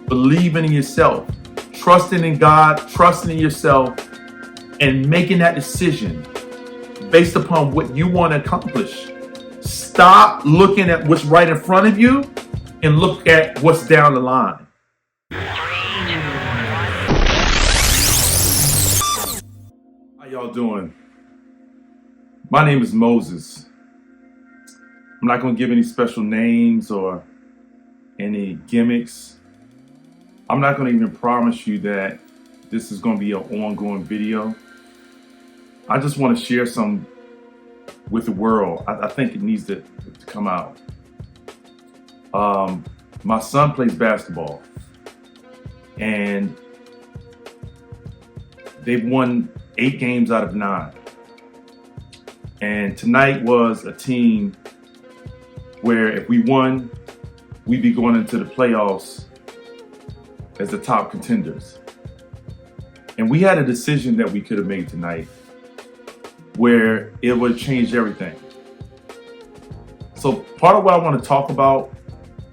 believing in yourself, trusting in God, trusting in yourself, and making that decision based upon what you want to accomplish. Stop looking at what's right in front of you and look at what's down the line. How y'all doing? My name is Moses. I'm not going to give any special names or any gimmicks. I'm not going to even promise you that this is going to be an ongoing video. I just want to share some with the world. I think it needs to come out. My son plays basketball, and they've won 8 games out of 9. And tonight was a team where if we won, we'd be going into the playoffs as the top contenders. And we had a decision that we could have made tonight where it would have changed everything. So part of what I want to talk about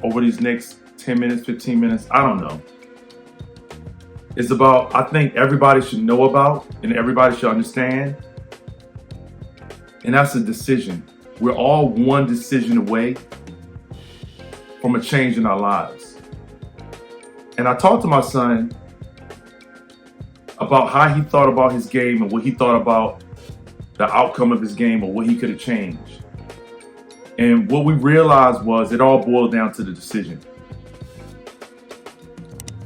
over these next 10 minutes, 15 minutes, I don't know, is about, I think everybody should know about and everybody should understand. And that's a decision. We're all one decision away from a change in our lives. And I talked to my son about how he thought about his game and what he thought about the outcome of his game or what he could have changed. And what we realized was it all boiled down to the decision.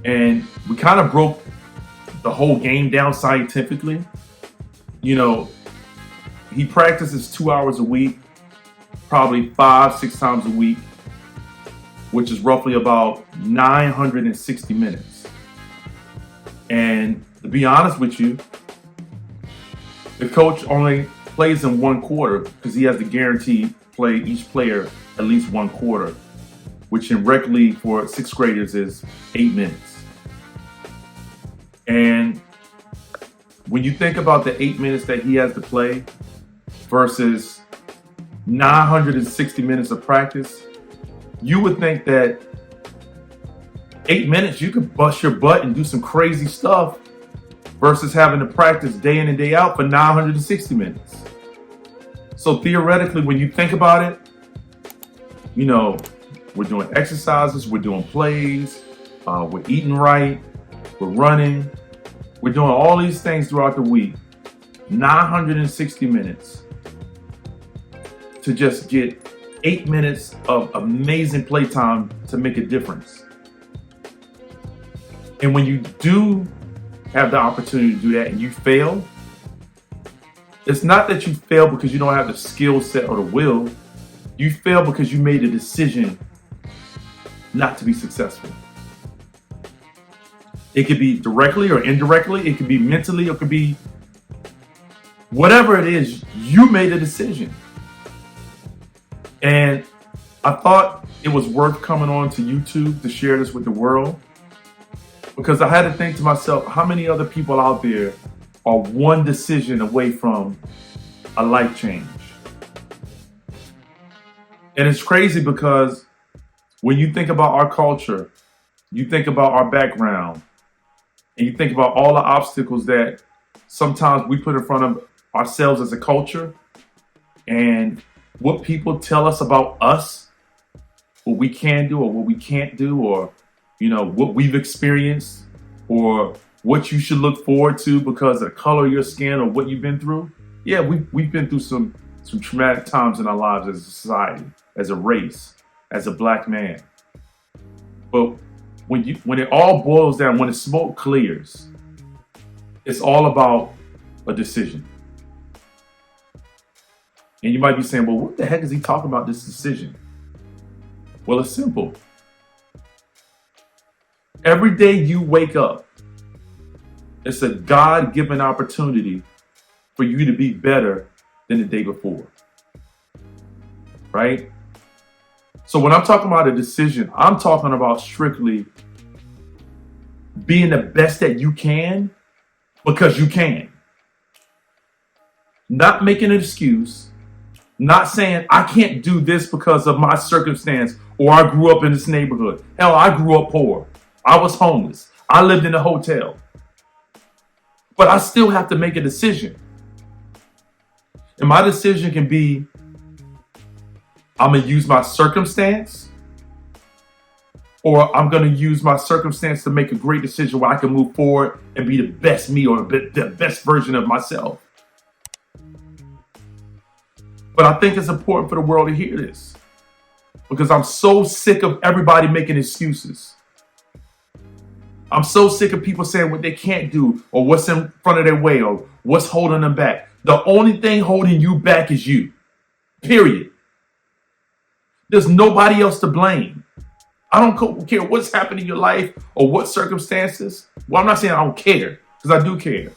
And we kind of broke the whole game down scientifically. You know, he practices 2 hours a week, probably 5-6 times a week, which is roughly about 960 minutes. And to be honest with you, the coach only plays in one quarter because he has to guarantee play each player at least one quarter, which in rec league for 6th graders is 8 minutes. And when you think about the 8 minutes that he has to play versus 960 minutes of practice, you would think that 8 minutes you could bust your butt and do some crazy stuff versus having to practice day in and day out for 960 minutes. So theoretically, when you think about it, you know, we're doing exercises, we're doing plays, we're eating right, we're running, we're doing all these things throughout the week. 960 minutes to just get 8 minutes of amazing playtime to make a difference. And when you do have the opportunity to do that and you fail, it's not that you fail because you don't have the skill set or the will. You fail because you made a decision not to be successful. It could be directly or indirectly. It could be mentally. It could be whatever it is. You made a decision. And I thought it was worth coming on to YouTube to share this with the world, because I had to think to myself, how many other people out there are one decision away from a life change? And it's crazy because when you think about our culture, you think about our background, and you think about all the obstacles that sometimes we put in front of ourselves as a culture, and what people tell us about us, what we can do or what we can't do, or, you know, what we've experienced, or what you should look forward to because of the color of your skin or what you've been through. Yeah, we've been through some traumatic times in our lives as a society, as a race, as a black man. But when it all boils down, when the smoke clears, it's all about a decision. And you might be saying, well, what the heck is he talking about, this decision? Well, it's simple. Every day you wake up, it's a God-given opportunity for you to be better than the day before. Right? So when I'm talking about a decision, I'm talking about strictly being the best that you can because you can. Not making an excuse. Not saying I can't do this because of my circumstance or I grew up in this neighborhood. Hell, I grew up poor. I was homeless. I lived in a hotel. But I still have to make a decision. And my decision can be, I'm going to use my circumstance, or I'm going to use my circumstance to make a great decision where I can move forward and be the best me or the best version of myself. But I think it's important for the world to hear this, because I'm so sick of everybody making excuses. I'm so sick of people saying what they can't do or what's in front of their way or what's holding them back. The only thing holding you back is you. Period. There's nobody else to blame. I don't care what's happened in your life or what circumstances. Well, I'm not saying I don't care, because I do care.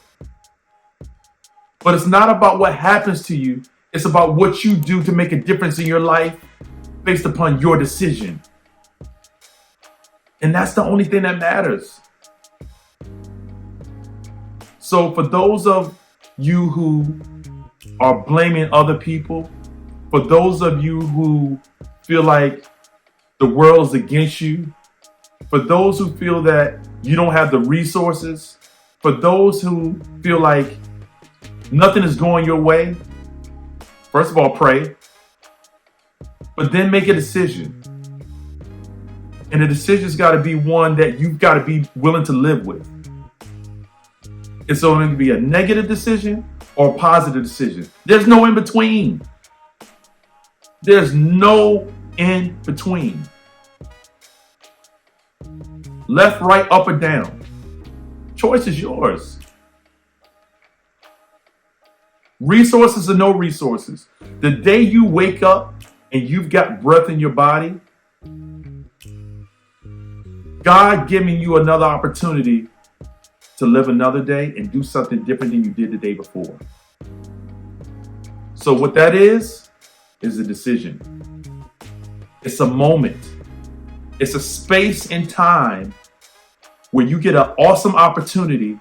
But it's not about what happens to you. It's about what you do to make a difference in your life based upon your decision. And that's the only thing that matters. So for those of you who are blaming other people, for those of you who feel like the world's against you, for those who feel that you don't have the resources, for those who feel like nothing is going your way, first of all, pray, but then make a decision. And the decision's got to be one that you've got to be willing to live with. It's only going to be a negative decision or a positive decision. There's no in between. There's no in between. Left, right, up, or down. Choice is yours. Resources or no resources. The day you wake up and you've got breath in your body, God giving you another opportunity to live another day and do something different than you did the day before. So what that is a decision. It's a moment. It's a space and time where you get an awesome opportunity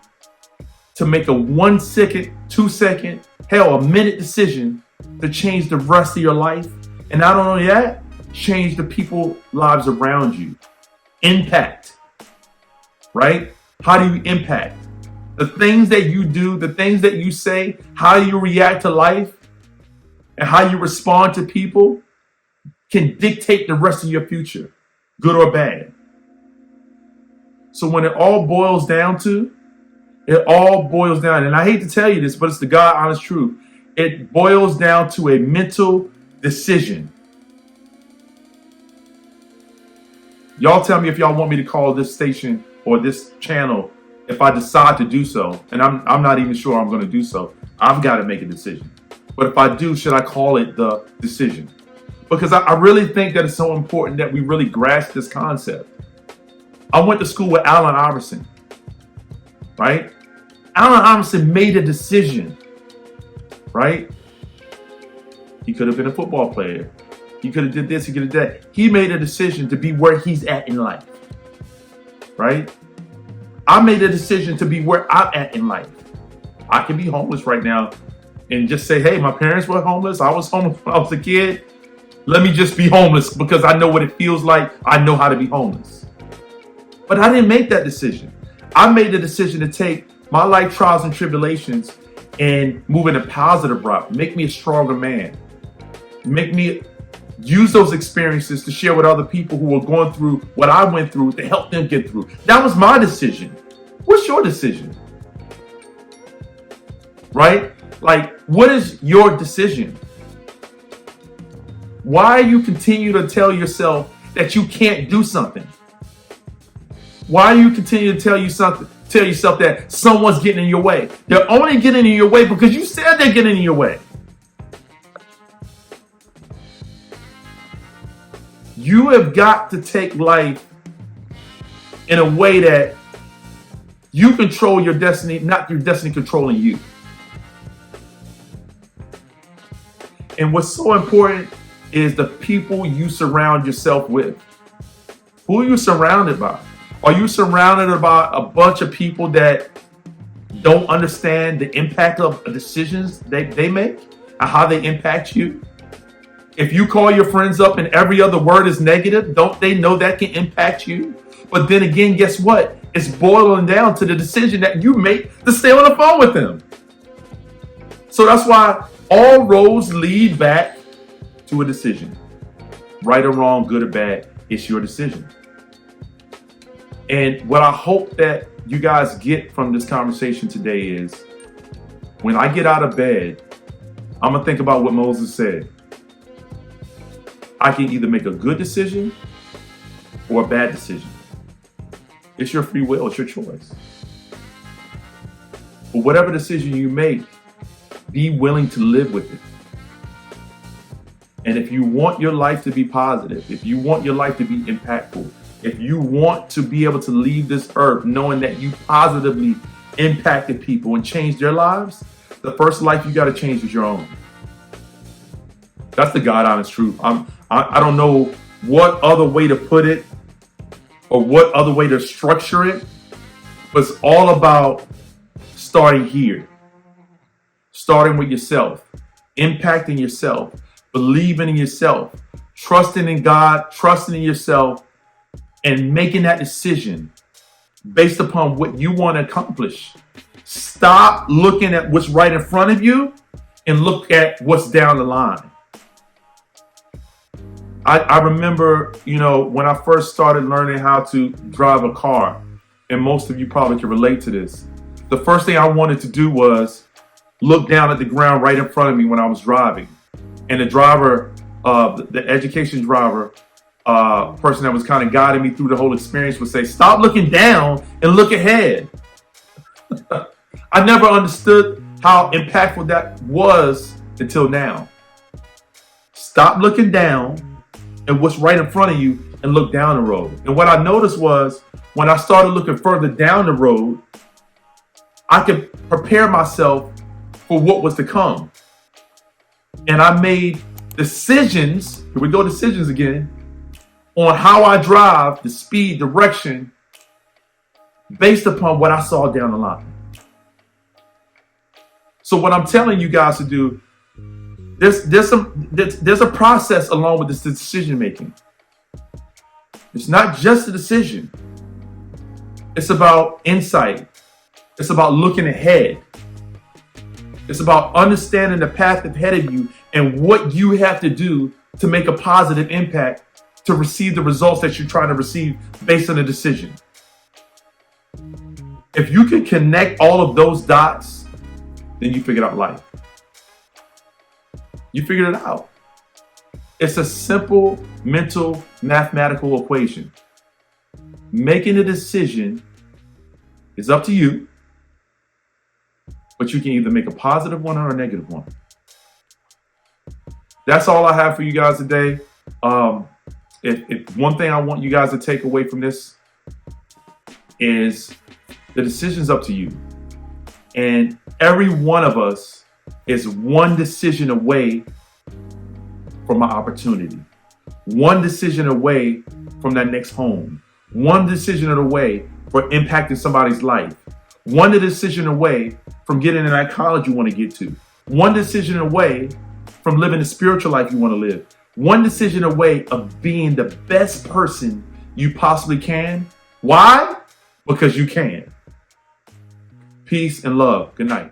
to make a 1 second, 2 second, hell, a minute decision to change the rest of your life. And not only that, change the people's lives around you. Impact, right? How do you impact? The things that you do, the things that you say, how you react to life, and how you respond to people can dictate the rest of your future, good or bad. So when it all boils down, and I hate to tell you this, but it's the God honest truth. It boils down to a mental decision. Y'all tell me if y'all want me to call this station or this channel if I decide to do so. And I'm not even sure I'm going to do so. I've got to make a decision. But if I do, should I call it the decision? Because I really think that it's so important that we really grasp this concept. I went to school with Allen Iverson, right? Allen Iverson made a decision, right? He could have been a football player. He could have did this, he could have did that. He made a decision to be where he's at in life, right? I made a decision to be where I'm at in life. I can be homeless right now and just say, hey, my parents were homeless. I was homeless when I was a kid. Let me just be homeless because I know what it feels like. I know how to be homeless. But I didn't make that decision. I made the decision to take my life trials and tribulations and move in a positive route. Make me a stronger man. Make me use those experiences to share with other people who are going through what I went through to help them get through. That was my decision. What's your decision? Right? Like, what is your decision? Why you continue to tell yourself that you can't do something? Why do you continue to tell yourself that someone's getting in your way? They're only getting in your way because you said they're getting in your way. You have got to take life in a way that you control your destiny, not your destiny controlling you. And what's so important is the people you surround yourself with. Who are you surrounded by? Are you surrounded by a bunch of people that don't understand the impact of decisions they make and how they impact you? If you call your friends up and every other word is negative, don't they know that can impact you? But then again, guess what? It's boiling down to the decision that you make to stay on the phone with them. So that's why all roads lead back to a decision. Right or wrong, good or bad, it's your decision. And what I hope that you guys get from this conversation today is, when I get out of bed, I'm going to think about what Moses said. I can either make a good decision or a bad decision. It's your free will, it's your choice. But whatever decision you make, be willing to live with it. And if you want your life to be positive, if you want your life to be impactful, if you want to be able to leave this earth knowing that you positively impacted people and changed their lives, the first life you got to change is your own. That's the God honest truth. I don't know what other way to put it or what other way to structure it, but it's all about starting here. Starting with yourself, impacting yourself, believing in yourself, trusting in God, trusting in yourself, and making that decision based upon what you want to accomplish. Stop looking at what's right in front of you and look at what's down the line. I remember, when I first started learning how to drive a car, and most of you probably can relate to this. The first thing I wanted to do was look down at the ground right in front of me when I was driving. And the driver, the education driver, person that was kind of guiding me through the whole experience would say, stop looking down and look ahead. I never understood how impactful that was until now. Stop looking down and what's right in front of you and look down the road. And what I noticed was, when I started looking further down the road, I could prepare myself for what was to come. And I made decisions, here we go, decisions again, on how I drive, the speed, direction, based upon what I saw down the line. So what I'm telling you guys to do, there's a process along with this decision making. It's not just a decision. It's about insight. It's about looking ahead. It's about understanding the path ahead of you and what you have to do to make a positive impact to receive the results that you're trying to receive based on a decision. If you can connect all of those dots, then you figured out life. You figured it out. It's a simple mental mathematical equation. Making a decision is up to you, but you can either make a positive one or a negative one. That's all I have for you guys today. If one thing I want you guys to take away from this is the decision's up to you. And every one of us is one decision away from an opportunity. One decision away from that next home. One decision away for impacting somebody's life. One decision away from getting in that college you want to get to. One decision away from living the spiritual life you want to live. One decision away of being the best person you possibly can. Why? Because you can. Peace and love. Good night.